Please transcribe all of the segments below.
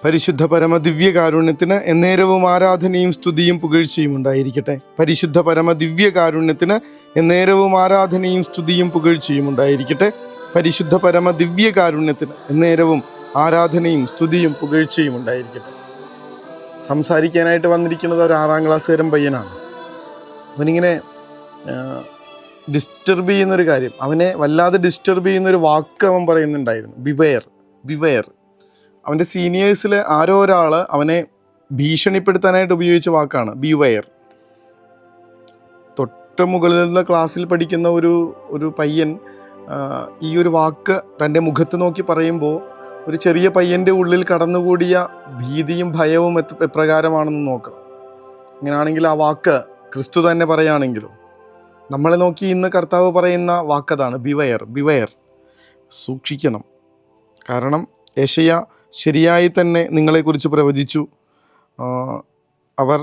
പരിശുദ്ധ പരമ ദിവ്യകാരുണ്യത്തിന് എന്നേരവും ആരാധനയും സ്തുതിയും പുകഴ്ചയും ഉണ്ടായിരിക്കട്ടെ. പരിശുദ്ധ പരമ ദിവ്യകാരുണ്യത്തിന് എന്നേരവും ആരാധനയും സ്തുതിയും പുകഴ്ചയും ഉണ്ടായിരിക്കട്ടെ. പരിശുദ്ധ പരമ ദിവ്യകാരുണ്യത്തിന് എന്നേരവും ആരാധനയും സ്തുതിയും പുകഴ്ചയും ഉണ്ടായിരിക്കട്ടെ. സംസാരിക്കാനായിട്ട് വന്നിരിക്കുന്നത് ഒരു 6ാം ക്ലാസ്സുകാരൻ പയ്യനാണ്. അവനിങ്ങനെ ഡിസ്റ്റർബ് ചെയ്യുന്നൊരു കാര്യം, അവനെ വല്ലാതെ ഡിസ്റ്റർബ് ചെയ്യുന്നൊരു വാക്ക് അവൻ പറയുന്നുണ്ടായിരുന്നു, ബിവെയർ. അവൻ്റെ സീനിയേഴ്സിൽ ആരോ ഒരാൾ അവനെ ഭീഷണിപ്പെടുത്താനായിട്ട് ഉപയോഗിച്ച വാക്കാണ് ബിവെയർ. തൊട്ട് മുകളിലുള്ള ക്ലാസ്സിൽ പഠിക്കുന്ന ഒരു പയ്യൻ ഈ ഒരു വാക്ക് തൻ്റെ മുഖത്ത് നോക്കി പറയുമ്പോൾ ഒരു ചെറിയ പയ്യൻ്റെ ഉള്ളിൽ കടന്നുകൂടിയ ഭീതിയും ഭയവും എപ്രകാരമാണെന്ന് നോക്കണം. അങ്ങനെയാണെങ്കിൽ ആ വാക്ക് ക്രിസ്തു തന്നെ പറയുകയാണെങ്കിലോ, നമ്മളെ നോക്കി ഇന്ന് കർത്താവ് പറയുന്ന വാക്കതാണ് ബിവെയർ. സൂക്ഷിക്കണം. കാരണം യെശയ്യാ ശരിയായി തന്നെ നിങ്ങളെക്കുറിച്ച് പ്രവചിച്ചു. അവർ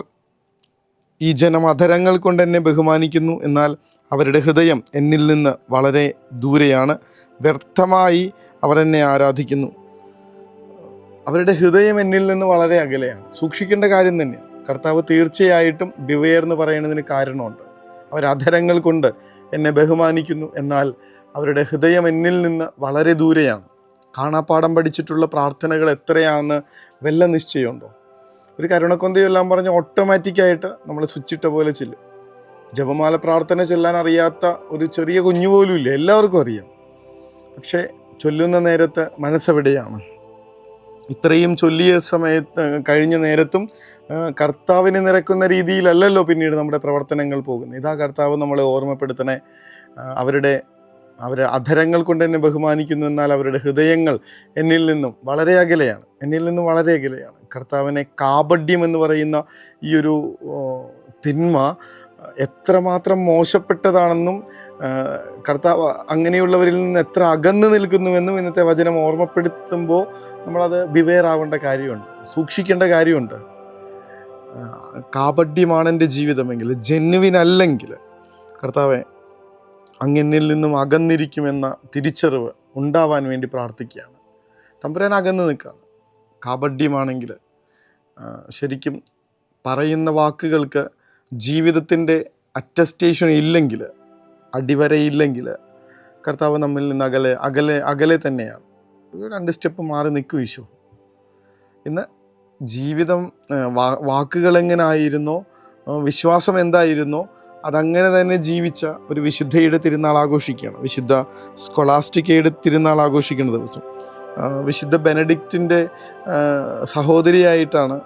ഈ ജനം അധരങ്ങൾ കൊണ്ട് എന്നെ ബഹുമാനിക്കുന്നു, എന്നാൽ അവരുടെ ഹൃദയം എന്നിൽ നിന്ന് വളരെ ദൂരെയാണ്. വ്യർത്ഥമായി അവർ എന്നെ ആരാധിക്കുന്നു. അവരുടെ ഹൃദയം എന്നിൽ നിന്ന് വളരെ അകലെയാണ്. സൂക്ഷിക്കേണ്ട കാര്യം തന്നെയാണ്. കർത്താവ് തീർച്ചയായിട്ടും ബിവെയർ എന്ന് പറയുന്നതിന് കാരണമുണ്ട്. അവർ അധരങ്ങൾ കൊണ്ട് എന്നെ ബഹുമാനിക്കുന്നു, എന്നാൽ അവരുടെ ഹൃദയം എന്നിൽ നിന്ന് വളരെ ദൂരെയാണ്. കാണാപ്പാടം പഠിച്ചിട്ടുള്ള പ്രാർത്ഥനകൾ എത്രയാണെന്ന് വല്ല നിശ്ചയമുണ്ടോ? ഒരു കരുണക്കൊന്തയും എല്ലാം പറഞ്ഞ് ഓട്ടോമാറ്റിക്കായിട്ട് നമ്മൾ സ്വിച്ചിട്ട പോലെ ചെല്ലും. ജപമാല പ്രാർത്ഥന ചൊല്ലാൻ അറിയാത്ത ഒരു ചെറിയ കുഞ്ഞു പോലും ഇല്ല, എല്ലാവർക്കും അറിയാം. പക്ഷേ ചൊല്ലുന്ന നേരത്ത് മനസ്സെവിടെയാണ്? ഇത്രയും ചൊല്ലിയ സമയത്ത് കഴിഞ്ഞ നേരത്തും കർത്താവിനെ നിരക്കുന്ന രീതിയിലല്ലല്ലോ പിന്നീട് നമ്മുടെ പ്രവർത്തനങ്ങൾ പോകുന്നത്. ഇതാ കർത്താവ് നമ്മളെ ഓർമ്മപ്പെടുത്തണേ. അവരെ അധരങ്ങൾ കൊണ്ട് എന്നെ ബഹുമാനിക്കുന്നു, എന്നാൽ അവരുടെ ഹൃദയങ്ങൾ എന്നിൽ നിന്നും വളരെ അകലെയാണ്. കർത്താവിനെ കാപഢ്യം എന്ന് പറയുന്ന ഈ ഒരു തിന്മ എത്രമാത്രം മോശപ്പെട്ടതാണെന്നും കർത്താവ് അങ്ങനെയുള്ളവരിൽ നിന്ന് എത്ര അകന്നു നിൽക്കുന്നുവെന്നും ഇന്നത്തെ വചനം ഓർമ്മപ്പെടുത്തുമ്പോൾ നമ്മളത് ബിവെയർ ആവേണ്ട കാര്യമുണ്ട്, സൂക്ഷിക്കേണ്ട കാര്യമുണ്ട്. കാപഢ്യമാണ് എൻ്റെ ജീവിതമെങ്കിൽ, ജെന്യുവിൻ അല്ലെങ്കിൽ കർത്താവെ അങ്ങെന്നിൽ നിന്നും അകന്നിരിക്കുമെന്ന തിരിച്ചറിവ് ഉണ്ടാവാൻ വേണ്ടി പ്രാർത്ഥിക്കുകയാണ്. തമ്പുരാൻ അകന്ന് നിൽക്കുകയാണ്. കാപഢ്യമാണെങ്കിൽ, ശരിക്കും പറയുന്ന വാക്കുകൾക്ക് ജീവിതത്തിൻ്റെ അറ്റസ്റ്റേഷൻ ഇല്ലെങ്കിൽ, അടിവരയില്ലെങ്കിൽ കർത്താവ് നമ്മിൽ നിന്ന് അകലെ തന്നെയാണ്. 2 സ്റ്റെപ്പ് മാറി നിൽക്കും ഈശോ. ഇന്ന് ജീവിതം വാക്കുകളെങ്ങനായിരുന്നോ, വിശ്വാസം എന്തായിരുന്നോ അതങ്ങനെ തന്നെ ജീവിച്ച ഒരു വിശുദ്ധയുടെ തിരുനാൾ ആഘോഷിക്കുകയാണ്. വിശുദ്ധ സ്കൊളാസ്റ്റിക്കയുടെ തിരുനാൾ ആഘോഷിക്കുന്ന ദിവസം. വിശുദ്ധ ബെനഡിക്റ്റിൻ്റെ സഹോദരിയായിട്ടാണ്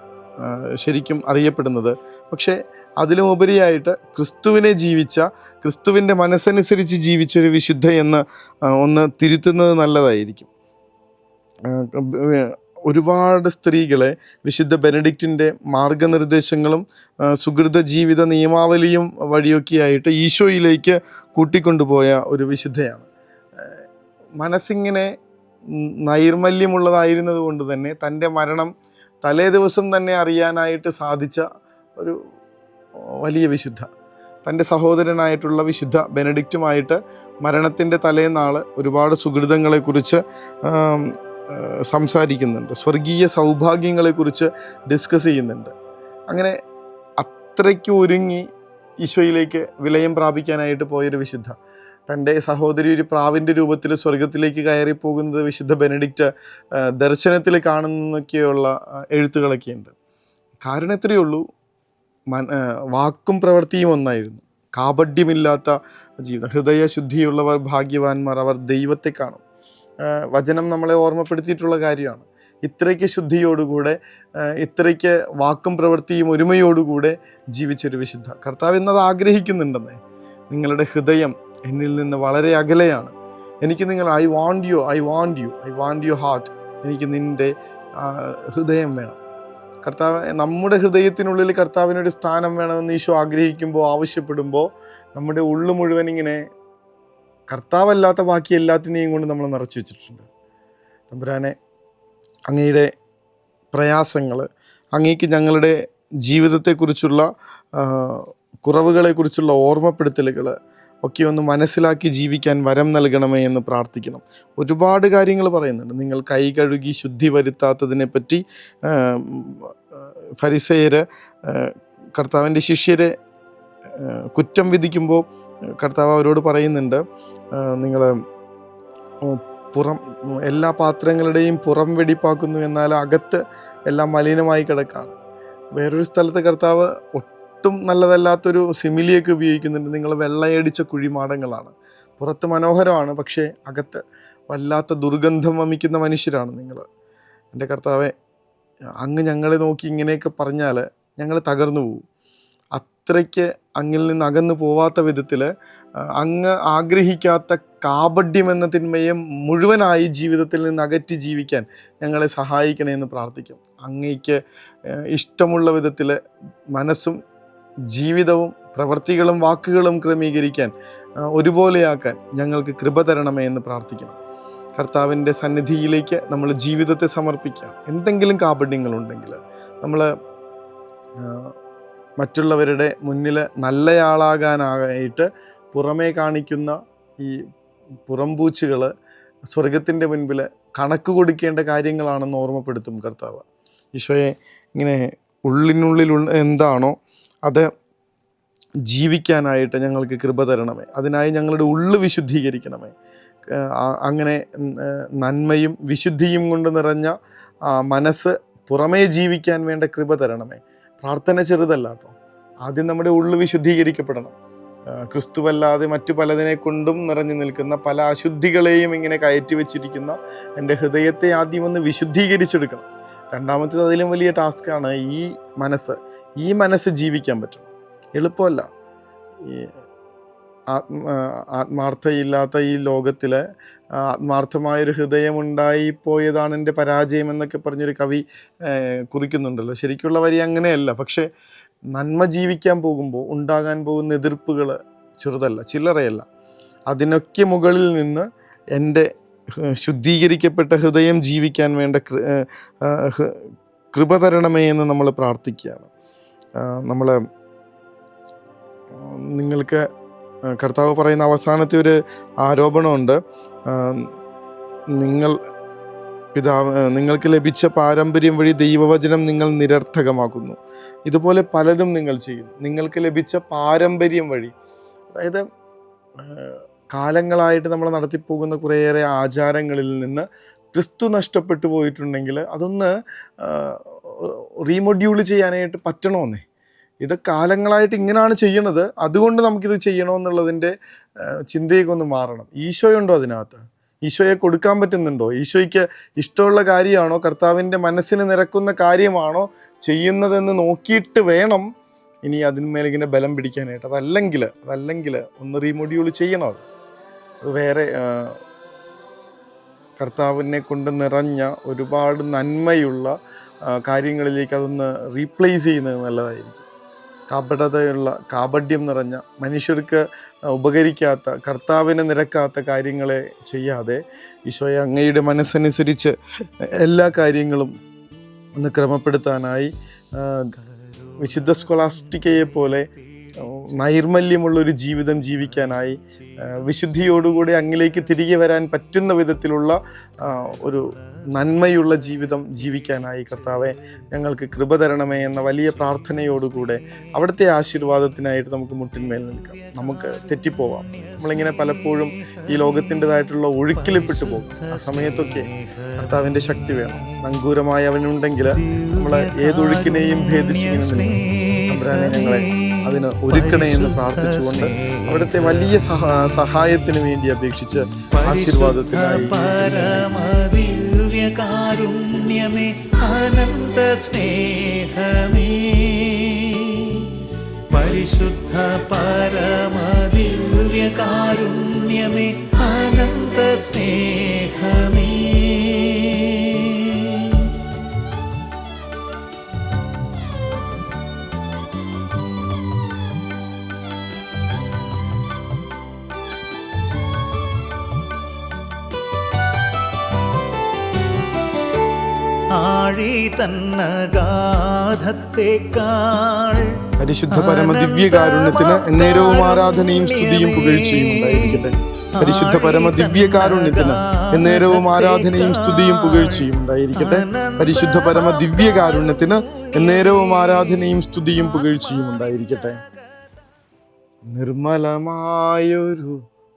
ശരിക്കും അറിയപ്പെടുന്നത്. പക്ഷേ അതിലും ഉപരിയായിട്ട് ക്രിസ്തുവിനെ ജീവിച്ച, ക്രിസ്തുവിൻ്റെ മനസ്സനുസരിച്ച് ജീവിച്ചൊരു വിശുദ്ധ എന്ന് ഒന്ന് തിരുത്തുന്നത് നല്ലതായിരിക്കും. ഒരുപാട് സ്ത്രീകളെ വിശുദ്ധ ബെനഡിക്റ്റിൻ്റെ മാർഗനിർദ്ദേശങ്ങളും സുഹൃത ജീവിത നിയമാവലിയും വഴിയൊക്കെയായിട്ട് ഈശോയിലേക്ക് കൂട്ടിക്കൊണ്ടുപോയ ഒരു വിശുദ്ധയാണ്. മനസ്സിങ്ങനെ നൈർമല്യമുള്ളതായിരുന്നത് കൊണ്ട് തന്നെ തൻ്റെ മരണം തലേ ദിവസം തന്നെ അറിയാനായിട്ട് സാധിച്ച ഒരു വലിയ വിശുദ്ധ. തൻ്റെ സഹോദരനായിട്ടുള്ള വിശുദ്ധ ബെനഡിക്റ്റുമായിട്ട് മരണത്തിൻ്റെ തലേന്നാൾ ഒരുപാട് സുഹൃതങ്ങളെക്കുറിച്ച് സംസാരിക്കുന്നുണ്ട്, സ്വർഗീയ സൗഭാഗ്യങ്ങളെക്കുറിച്ച് ഡിസ്കസ് ചെയ്യുന്നുണ്ട്. അങ്ങനെ അത്രയ്ക്ക് ഒരുങ്ങി ഈശോയിലേക്ക് വിലയം പ്രാപിക്കാനായിട്ട് പോയൊരു വിശുദ്ധ. തൻ്റെ സഹോദരി ഒരു പ്രാവിൻ്റെ രൂപത്തിൽ സ്വർഗത്തിലേക്ക് കയറിപ്പോകുന്നത് വിശുദ്ധ ബെനഡിക്റ്റ് ദർശനത്തിൽ കാണുന്നൊക്കെയുള്ള എഴുത്തുകളൊക്കെയുണ്ട്. കാരണം ഇത്രയേ ഉള്ളൂ, വാക്കും പ്രവൃത്തിയും ഒന്നായിരുന്നു. കാപഢ്യമില്ലാത്ത ജീവിതം. ഹൃദയശുദ്ധിയുള്ളവർ ഭാഗ്യവാന്മാർ, അവർ ദൈവത്തെ കാണും. വചനം നമ്മളെ ഓർമ്മപ്പെടുത്തിയിട്ടുള്ള കാര്യമാണ്. ഇത്രയ്ക്ക് ശുദ്ധിയോടുകൂടെ, ഇത്രയ്ക്ക് വാക്കും പ്രവൃത്തിയും ഒരുമയോടുകൂടെ ജീവിച്ചൊരു വിശുദ്ധ. കർത്താവ് ഇന്നത് ആഗ്രഹിക്കുന്നുണ്ടെന്നേ. നിങ്ങളുടെ ഹൃദയം എന്നിൽ നിന്ന് വളരെ അകലെയാണ്. എനിക്ക് ഐ വാണ്ട് യുവർ ഹാർട്ട്. എനിക്ക് നിൻ്റെ ഹൃദയം വേണം. കർത്താവ് നമ്മുടെ ഹൃദയത്തിനുള്ളിൽ കർത്താവിനൊരു സ്ഥാനം വേണമെന്ന് ഈശോ ആഗ്രഹിക്കുമ്പോൾ, ആവശ്യപ്പെടുമ്പോൾ നമ്മുടെ ഉള്ളു മുഴുവൻ ഇങ്ങനെ കർത്താവല്ലാത്ത ബാക്കി എല്ലാത്തിനെയും കൊണ്ട് നമ്മൾ നിറച്ചു വെച്ചിട്ടുണ്ട്. തമ്പുരാനെ, അങ്ങയുടെ പ്രയാസങ്ങൾ, അങ്ങേക്ക് ഞങ്ങളുടെ ജീവിതത്തെക്കുറിച്ചുള്ള കുറവുകളെക്കുറിച്ചുള്ള ഓർമ്മപ്പെടുത്തലുകൾ ഒക്കെ ഒന്ന് മനസ്സിലാക്കി ജീവിക്കാൻ വരം നൽകണമേ എന്ന് പ്രാർത്ഥിക്കണം. ഒരുപാട് കാര്യങ്ങൾ പറയുന്നുണ്ട്. നിങ്ങൾ കൈ കഴുകി ശുദ്ധി വരുത്താത്തതിനെ പറ്റി ഫരിസേയർ കർത്താവിൻ്റെ ശിഷ്യരെ കുറ്റം വിധിക്കുമ്പോൾ കർത്താവ് അവരോട് പറയുന്നുണ്ട്, നിങ്ങൾ എല്ലാ പാത്രങ്ങളുടെയും പുറം വെടിപ്പാക്കുന്നു, എന്നാൽ അകത്ത് എല്ലാം മലിനമായി കിടക്കാണ്. വേറൊരു സ്ഥലത്ത് കർത്താവ് ഒട്ടും നല്ലതല്ലാത്തൊരു സിമിലിയൊക്കെ ഉപയോഗിക്കുന്നുണ്ട്. നിങ്ങൾ വെള്ളയടിച്ച കുഴിമാടങ്ങളാണ്, പുറത്ത് മനോഹരമാണ്, പക്ഷേ അകത്ത് വല്ലാത്ത ദുർഗന്ധം വമിക്കുന്ന മനുഷ്യരാണ് നിങ്ങൾ. എൻ്റെ കർത്താവെ, അങ്ങ് ഞങ്ങളെ നോക്കി ഇങ്ങനെയൊക്കെ പറഞ്ഞാൽ ഞങ്ങൾ തകർന്നു പോകും. അത്രയ്ക്ക് അങ്ങിൽ നിന്ന് അകന്നു പോവാത്ത വിധത്തിൽ അങ്ങ് ആഗ്രഹിക്കാത്ത കാപഢ്യം എന്ന തിന്മയെ മുഴുവനായി ജീവിതത്തിൽ നിന്ന് അകറ്റി ജീവിക്കാൻ ഞങ്ങളെ സഹായിക്കണേ എന്ന് പ്രാർത്ഥിക്കും. അങ്ങേക്ക് ഇഷ്ടമുള്ള വിധത്തിൽ മനസ്സും ജീവിതവും പ്രവൃത്തികളും വാക്കുകളും ക്രമീകരിക്കാൻ ഒരുപോലെയാക്കാൻ ഞങ്ങൾക്ക് കൃപ തരണമേ എന്ന് പ്രാർത്ഥിക്കണം. കർത്താവിൻ്റെ സന്നിധിയിലേക്ക് നമ്മൾ ജീവിതത്തെ സമർപ്പിക്കുക. എന്തെങ്കിലും കാപഢ്യങ്ങളുണ്ടെങ്കിൽ നമ്മൾ മറ്റുള്ളവരുടെ മുന്നിൽ നല്ലയാളാകാനായിട്ട് പുറമേ കാണിക്കുന്ന ഈ പുറംപൂച്ചുകൾ സ്വർഗത്തിൻ്റെ മുൻപിൽ കണക്ക് കൊടുക്കേണ്ട കാര്യങ്ങളാണെന്ന് ഓർമ്മപ്പെടുത്തും കർത്താവ്. ഈശോയെ, ഇങ്ങനെ ഉള്ളിനുള്ളിൽ എന്താണോ അത് ജീവിക്കാനായിട്ട് ഞങ്ങൾക്ക് കൃപ തരണമേ. അതിനായി ഞങ്ങളുടെ ഉള്ളു വിശുദ്ധീകരിക്കണമേ. അങ്ങനെ നന്മയും വിശുദ്ധിയും കൊണ്ട് നിറഞ്ഞ മനസ്സ് പുറമേ ജീവിക്കാൻ വേണ്ട കൃപ തരണമേ. പ്രാർത്ഥന ചെറുതല്ല കേട്ടോ. ആദ്യം നമ്മുടെ ഉള്ളു വിശുദ്ധീകരിക്കപ്പെടണം. ക്രിസ്തുവല്ലാതെ മറ്റു പലതിനെ കൊണ്ടും നിറഞ്ഞു നിൽക്കുന്ന പല അശുദ്ധികളെയും ഇങ്ങനെ കയറ്റി വെച്ചിരിക്കുന്ന എൻ്റെ ഹൃദയത്തെ ആദ്യം ഒന്ന് വിശുദ്ധീകരിച്ചെടുക്കണം. രണ്ടാമത്തേത് അതിലും വലിയ ടാസ്ക്കാണ്. ഈ മനസ്സ് ജീവിക്കാൻ പറ്റണം. എളുപ്പമല്ല. ഈ ആത്മാർത്ഥയില്ലാത്ത ഈ ലോകത്തിൽ ആത്മാർത്ഥമായൊരു ഹൃദയമുണ്ടായി പോയതാണ് എൻ്റെ പരാജയം എന്നൊക്കെ പറഞ്ഞൊരു കവി കുറിക്കുന്നുണ്ടല്ലോ. ശരിക്കുള്ള വരി അങ്ങനെയല്ല. പക്ഷേ നന്മ ജീവിക്കാൻ പോകുമ്പോൾ ഉണ്ടാകാൻ പോകുന്ന എതിർപ്പുകൾ ചെറുതല്ല, ചില്ലറയല്ല. അതിനൊക്കെ മുകളിൽ നിന്ന് എൻ്റെ ശുദ്ധീകരിക്കപ്പെട്ട ഹൃദയം ജീവിക്കാൻ വേണ്ട കൃപ തരണമേ എന്ന് നമ്മൾ പ്രാർത്ഥിക്കുകയാണ്. നിങ്ങൾക്ക് കർത്താവ് പറയുന്ന അവസാനത്തെ ഒരു ആരോപണമുണ്ട്. നിങ്ങൾക്ക് ലഭിച്ച പാരമ്പര്യം വഴി ദൈവവചനം നിങ്ങൾ നിരർത്ഥകമാക്കുന്നു. ഇതുപോലെ പലതും നിങ്ങൾ ചെയ്യുന്നു. നിങ്ങൾക്ക് ലഭിച്ച പാരമ്പര്യം വഴി, അതായത് കാലങ്ങളായിട്ട് നമ്മൾ നടത്തിപ്പോകുന്ന കുറേയേറെ ആചാരങ്ങളിൽ നിന്ന് ക്രിസ്തു നഷ്ടപ്പെട്ടു പോയിട്ടുണ്ടെങ്കിൽ അതൊന്ന് റീമൊഡ്യൂൾ ചെയ്യാനായിട്ട് പറ്റണമെന്നേ. ഇത് കാലങ്ങളായിട്ട് ഇങ്ങനെയാണ് ചെയ്യണത്, അതുകൊണ്ട് നമുക്കിത് ചെയ്യണമെന്നുള്ളതിൻ്റെ ചിന്തയൊക്കെ ഒന്ന് മാറണം. ഈശോയുണ്ടോ അതിനകത്ത്? ഈശോയെ കൊടുക്കാൻ പറ്റുന്നുണ്ടോ? ഈശോയ്ക്ക് ഇഷ്ടമുള്ള കാര്യമാണോ, കർത്താവിൻ്റെ മനസ്സിന് നിരക്കുന്ന കാര്യമാണോ ചെയ്യുന്നതെന്ന് നോക്കിയിട്ട് വേണം ഇനി അതിന്മേലെ ഇങ്ങനെ ബലം പിടിക്കാനായിട്ട്. അതല്ലെങ്കിൽ ഒന്ന് റീമൊഡ്യൂൾ ചെയ്യണം. അത് വേറെ കർത്താവിനെ കൊണ്ട് നിറഞ്ഞ ഒരുപാട് നന്മയുള്ള കാര്യങ്ങളിലേക്ക് അതൊന്ന് റീപ്ലേസ് ചെയ്യുന്നത് നല്ലതായിരിക്കും. കാപഢ്യം നിറഞ്ഞ, മനുഷ്യർക്ക് ഉപകരിക്കാത്ത, കർത്താവിന് നിരക്കാത്ത കാര്യങ്ങളെ ചെയ്യാതെ ഈശോയെ അങ്ങയുടെ മനസ്സനുസരിച്ച് എല്ലാ കാര്യങ്ങളും ഒന്ന് ക്രമപ്പെടുത്താനായി വിശുദ്ധ സ്കൊളാസ്റ്റിക്കയെ പോലെ നൈർമല്യമുള്ളൊരു ജീവിതം ജീവിക്കാനായി വിശുദ്ധിയോടുകൂടി അങ്ങിലേക്ക് തിരികെ വരാൻ പറ്റുന്ന വിധത്തിലുള്ള ഒരു നന്മയുള്ള ജീവിതം ജീവിക്കാനായി കർത്താവെ ഞങ്ങൾക്ക് കൃപ തരണമേ എന്ന വലിയ പ്രാർത്ഥനയോടുകൂടെ അവിടുത്തെ ആശീർവാദത്തിനായിട്ട് നമുക്ക് മുട്ടിന്മേൽ നിൽക്കാം. നമുക്ക് തെറ്റിപ്പോവാം. നമ്മളിങ്ങനെ പലപ്പോഴും ഈ ലോകത്തിൻ്റെതായിട്ടുള്ള ഒഴുക്കിൽപ്പെട്ടു പോകും. ആ സമയത്തൊക്കെ കർത്താവിൻ്റെ ശക്തി വേണം. നങ്കൂരമായി അവനുണ്ടെങ്കിൽ നമ്മൾ ഏതൊഴുക്കിനെയും ഭേദിച്ചിങ്ങനെ നിൽക്കും. തമ്പുരാനെ ഞങ്ങളെ അതിന് ഒരുക്കണേ എന്ന് പ്രാർത്ഥിച്ചുകൊണ്ട് അവിടുത്തെ വലിയ സഹായത്തിന് വേണ്ടി അപേക്ഷിച്ച് ആശീർവാദത്തിനായി കാരുണ്യമേ അനന്ത സ്നേഹമേ പരിശുദ്ധ പരമദിവ്യ കാരുണ്യമേ അനന്ത സ്നേഹമേ ആഴി തന്നഗാധത്തേക്കാൾ പരിശുദ്ധ പരമ ദിവ്യകാരുണ്യത്തിന് എന്നേരവും ആരാധനയും സ്തുതിയും പുകഴ്ചയും ഉണ്ടായിരിക്കട്ടെ. പരിശുദ്ധ പരമ ദിവ്യകാരുണ്യത്തിന് എന്നേരവും ആരാധനയും സ്തുതിയും പുകഴ്ചയും ഉണ്ടായിരിക്കട്ടെ. പരിശുദ്ധ പരമ ദിവ്യകാരുണ്യത്തിന് എന്നേരവും ആരാധനയും സ്തുതിയും പുകഴ്ചയും ഉണ്ടായിരിക്കട്ടെ. നിർമ്മലമായൊരു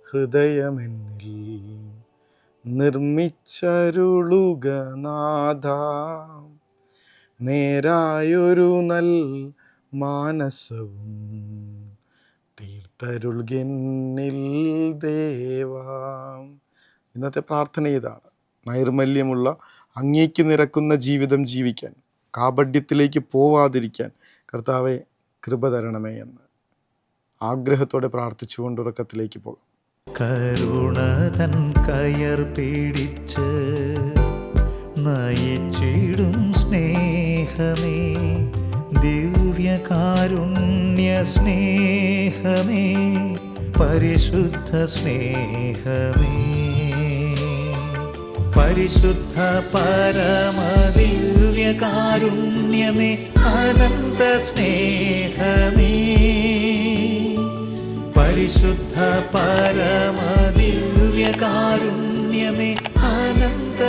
ഹൃദയമെന്നിൽ നിർമ്മിച്ചരുളുക നാഥ, നേരായൊരു നൽ മാനസവും തീർത്തരുൾകെന്നിൽ ദേവാ. ഇന്നത്തെ പ്രാർത്ഥന ഇതാണ്. നൈർമല്യമുള്ള അങ്ങേക്ക് നിരക്കുന്ന ജീവിതം ജീവിക്കാൻ, കാപഢ്യത്തിലേക്ക് പോവാതിരിക്കാൻ കർത്താവെ കൃപ തരണമേ എന്ന് ആഗ്രഹത്തോടെ പ്രാർത്ഥിച്ചുകൊണ്ട് ഉറക്കത്തിലേക്ക് പോകാം. കരുണതൻ കയർ പിടിച്ച് നയിച്ചിടും സ്നേഹമേ, ദിവ്യകാരുണ്യ സ്നേഹമേ, പരിശുദ്ധ സ്നേഹമേ, പരിശുദ്ധ പരമദിവ്യകാരുണ്യമേ, അനന്ത സ്നേഹമേ, പരിശുദ്ധ പരമദിവ്യകാരുണ്യമേ, അനന്ത